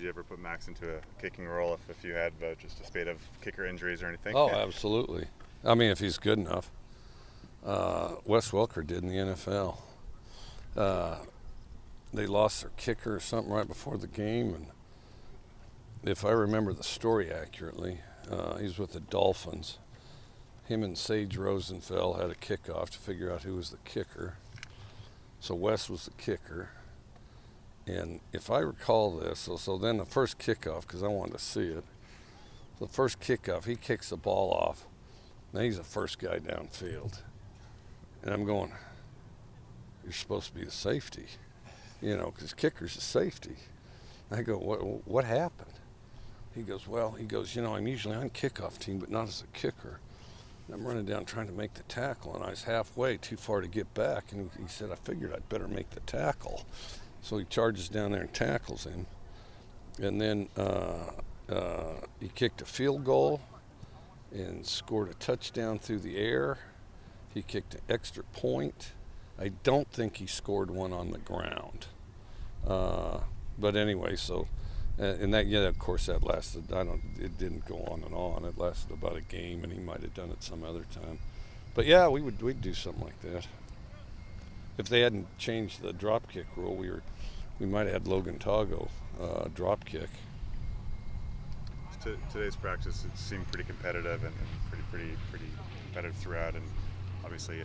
you ever put Max into a kicking role if you had just a spate of kicker injuries or anything? Oh, absolutely. I mean, if he's good enough. Wes Welker did in the NFL. They lost their kicker or something right before the game, and if I remember the story accurately, he's with the Dolphins. Him and Sage Rosenfeld had a kickoff to figure out who was the kicker. So Wes was the kicker. And if I recall this, so then the first kickoff, because I wanted to see it, the first kickoff, he kicks the ball off. Now he's the first guy downfield. And I'm going, you're supposed to be the safety, because kicker's a safety. I go, what happened? He goes, I'm usually on kickoff team, but not as a kicker. And I'm running down trying to make the tackle, and I was halfway, too far to get back. And he said, I figured I'd better make the tackle. So he charges down there and tackles him. And then he kicked a field goal and scored a touchdown through the air. He kicked an extra point. I don't think he scored one on the ground. But anyway, so, and that, of course, that lasted, it didn't go on and on. It lasted about a game, and he might have done it some other time. But yeah, we'd do something like that. If they hadn't changed the drop kick rule, we might have had Logan Tago drop kick. Today's practice, it seemed pretty competitive and pretty competitive throughout, and obviously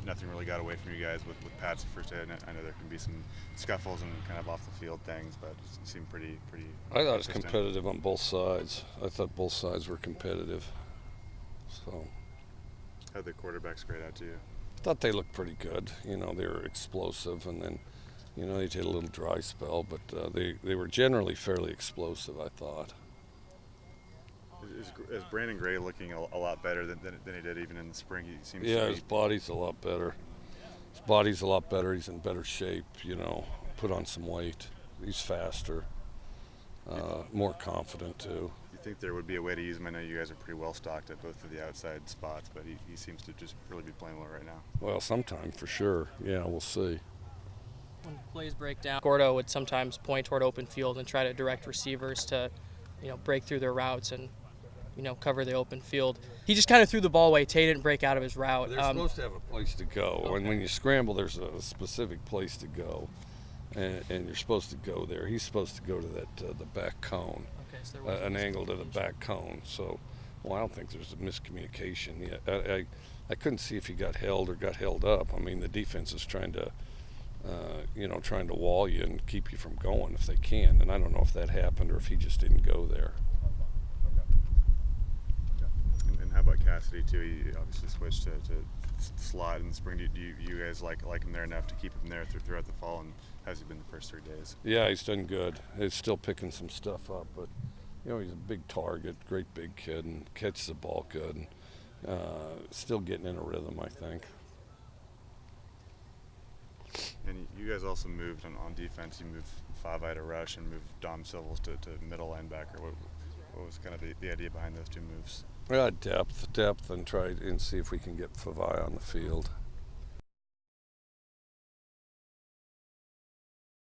nothing really got away from you guys with Pat's first day. I know there can be some scuffles and kind of off the field things, but it seemed pretty. I thought it was competitive on both sides. I thought both sides were competitive. So. How'd the quarterbacks grade out to you? I thought they looked pretty good. They were explosive, and then, they did a little dry spell, but they were generally fairly explosive, I thought. Is Brandon Gray looking a lot better than he did even in the spring? He seems his body's a lot better. He's in better shape, put on some weight. He's faster, more confident too. You think there would be a way to use him? I know you guys are pretty well stocked at both of the outside spots, but he seems to just really be playing well right now. Well, sometime for sure. Yeah, we'll see. When plays break down, Gordo would sometimes point toward open field and try to direct receivers to, break through their routes and, cover the open field. He just kind of threw the ball away. Tay didn't break out of his route. They're supposed to have a place to go. Okay. And when you scramble, there's a specific place to go. And you're supposed to go there. He's supposed to go to the back cone, okay, so an angle to the back cone. So, I don't think there's a miscommunication yet. I couldn't see if he got held or got held up. I mean, the defense is trying to wall you and keep you from going if they can. And I don't know if that happened or if he just didn't go there. And how about Cassidy too? He obviously switched to slot in the spring. Do you guys like him there enough to keep him there throughout the fall? And how's he been the first 3 days? Yeah, he's done good. He's still picking some stuff up, but he's a big target, great big kid, and catches the ball good. And, still getting in a rhythm, I think. And you guys also moved on defense. You moved Favai to rush and moved Dom Silvels to middle linebacker. What was kind of the idea behind those two moves? Depth, and try and see if we can get Favai on the field.